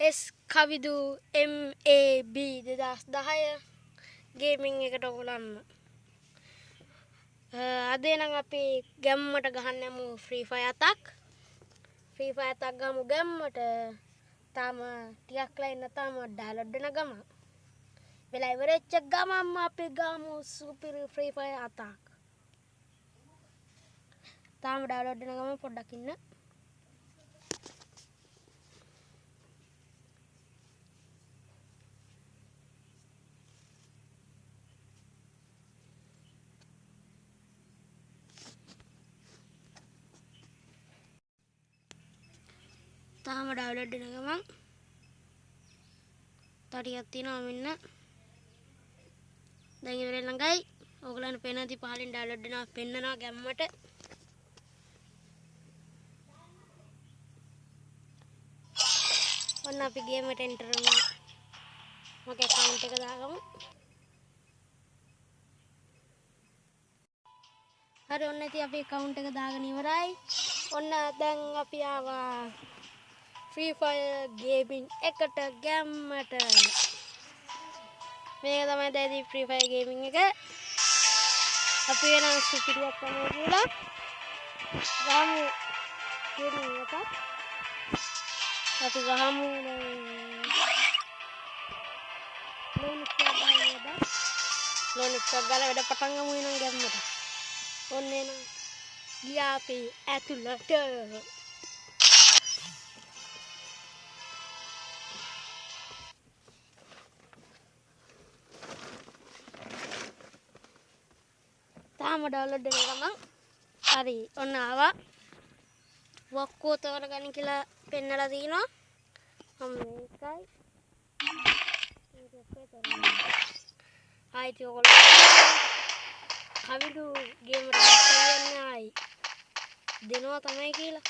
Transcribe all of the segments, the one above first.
S කවිදු MAB 2010 gaming එකට ඔයගොල්ලන් අද නම් අපි ගැම්මට ගහන්න යමු ෆ්‍රී ෆයර් අතක් ගමු ගැම්මට තාම ටිකක් ලයින් තාම ඩවුන්ලෝඩ් වෙන ගම වෙලා ඉවරෙච්ච ගමම අපි ගමු සුපිරි ෆ්‍රී ෆයර් අතක් තාම ඩවුන්ලෝඩ් වෙන ගම පොඩ්ඩක් ඉන්න තාම ඩවුන්ලෝඩ් වෙන ගමන් තඩියක් තියෙනවා මෙන්න දැන් ඉවර ළඟයි ඕගලන්ට පේනදී පහලින් ඩවුන්ලෝඩ් වෙනවා පෙන්නනවා ගැම්මට ඔන්න අපි ගේම් එකට එන්ටර් වුණා මගේ account එක දාගමු හරි ඔන්න ඉතින් අපි account එක දාගෙන ඉවරයි ඔන්න දැන් අපි ආවා Free Fire Gaming එකට ගැම්මට මේක තමයි දැන් Free Fire Gaming එක අපි වෙන සුපිරියක් තමයි කියලා ගමු gaming එකට අපි ගහමු ලෝන් එක ගාලා වැඩ පටන් ගමු එනම් ගැම්මට ඔන්න එනම් ගියා අපි ඇතුළට තාම ඩවුන්ලෝඩ් වෙන ගමන් හරි ඔන්න ආවා වක්කෝ තෝරගන්න කියලා පෙන්නලා තිනවා මම මේකයි ආයිත් ඔයගොල්ලෝ කවිදු ගේම් එකට ගන්න ආයි දෙනවා තමයි කියලා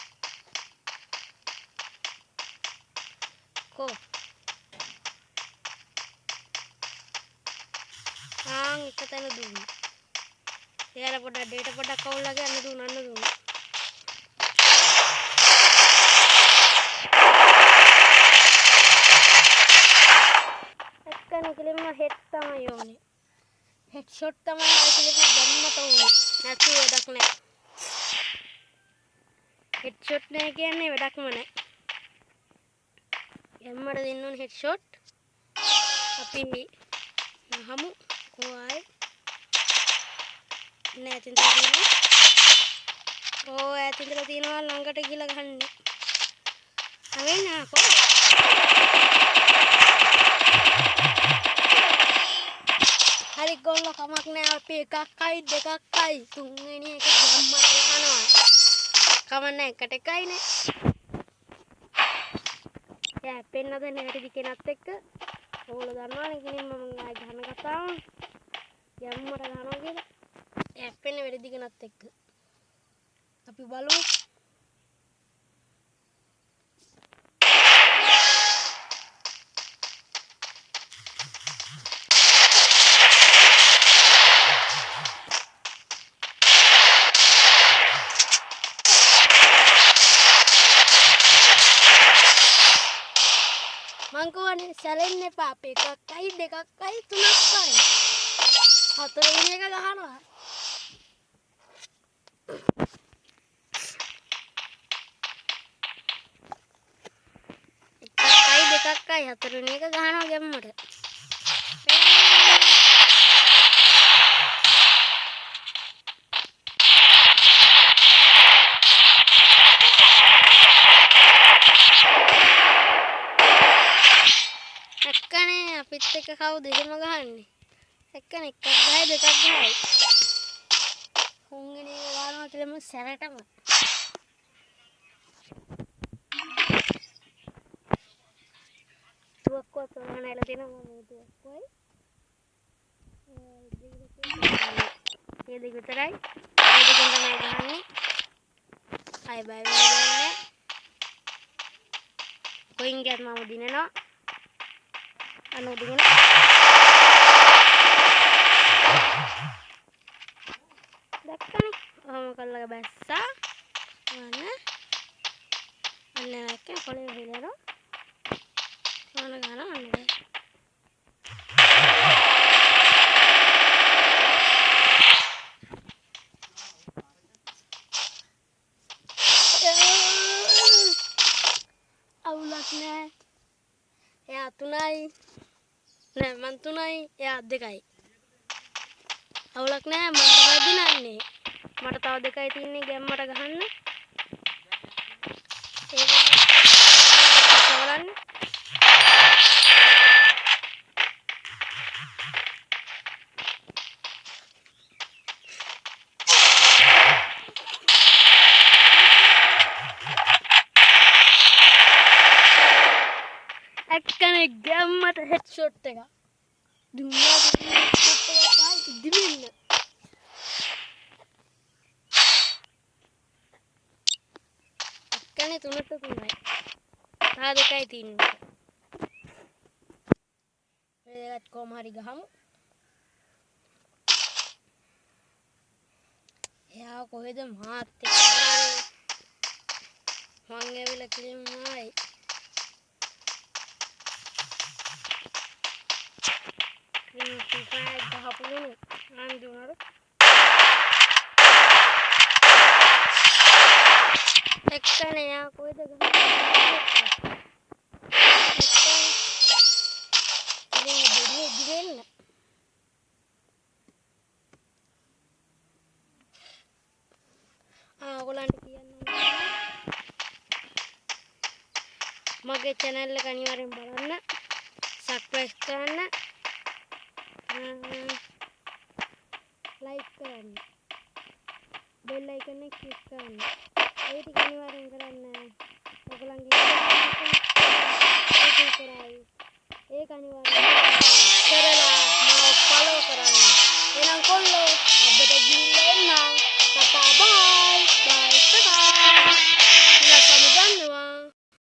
කො එක තැන දුන්නා එයාලා පොඩ්ඩක් ඩේටා පොඩ්ඩක් කවුල්ලා ගන්න දුන්නා කෙලින්ම හෙඩ් තමයි ඕනේ හෙඩ් ෂොට් තමයි කෙලින්ම ගන්නට ඕනේ නැති වැඩක් නැහැ හෙඩ් ෂොට් නෑ කියන්නේ වැඩක්ම නැහැ එම්මඩ දෙන්න ඕනේ හෙඩ් ෂොට් අපි නහමු කොහොයි නෑ ඇතින්දලා තියෙනවා ළඟට ගිහලා ගහන්නේ හරිද නාකෝ හරි ගොල්ලෝ කමක් නෑ අපි එකක්යි දෙකක්යි තුන්වෙනි එක ගම්මර යනවා කමක් නෑ එකට එකයිනේ යා පෙන්නද නැහැටි කෙනත් එක්ක ඕගොල්ලෝ දන්නවනේ ඉතින් මම ආයි ගහන කතාව ගම්මර ගහනවා කියලා යා පෙන්න වෙඩි දිගනත් එක්ක අපි බලමු මංකුවනේ සැලෙන්න එපා අපි එකක්යි දෙකක්යි තුනක්යි හතරවෙනි එක ගහනවා එකක්යි දෙකක්යි හතරවෙනි එක ගහනවා ගැම්මට එක්කනේ අපිත් එක්ක කවුද එහෙම ගහන්නේ එක්කනේ එකක් ගහයි දෙකක් ගහයි හොංගනේ ගානවා කියලා සැරටම තුවක්කුවක් තෝරගෙන ඇවිල්ලා තියෙනවා මේ තුවක්කුවයි ඒ දෙක විතරයි ඒ දෙකෙන් තමයි ගහන්නේ අය බය වෙන්නේ කොයින් ගියත් මම දිනනවා අනුදින දැක්කනේ ඔහොම කළා බැස්සා අන්න එක කොලේ හෙලනවා එයා 3යි. නෑ මං 3යි එයා 2යි. අවුලක් නෑ මම තමයි දිනන්නේ. මට තව 2යි තියෙන්නේ ගැම්මට ගහන්න. ඒක බලන්න. එක්කනේ ගැම්මට හෙඩ් ෂොට් එක. දුන්නා දිවින්න. එක්කනේ 3ට 3යි. තා 2යි තියෙන්නේ. මේකත් කොහොම හරි ගහමු. එයා කොහෙද මාත් එක්ක මං ඇවිල්ලා කිලිමයි. FIFA ගහපුවනේ අන්දුනර. එක්කනේ එයා කොහෙද ගහන්නේ? දිවෙන්න. ඔයගොල්ලන්ට කියන්න මගේ channel එක අනිවාර්යෙන් බලන්න, subscribe කරන්න, like කරන්න, bell icon එක click කරන්න. ඒ ටික අනිවාර්යෙන් කරන්න. ඔයගොල්ලන්ගේ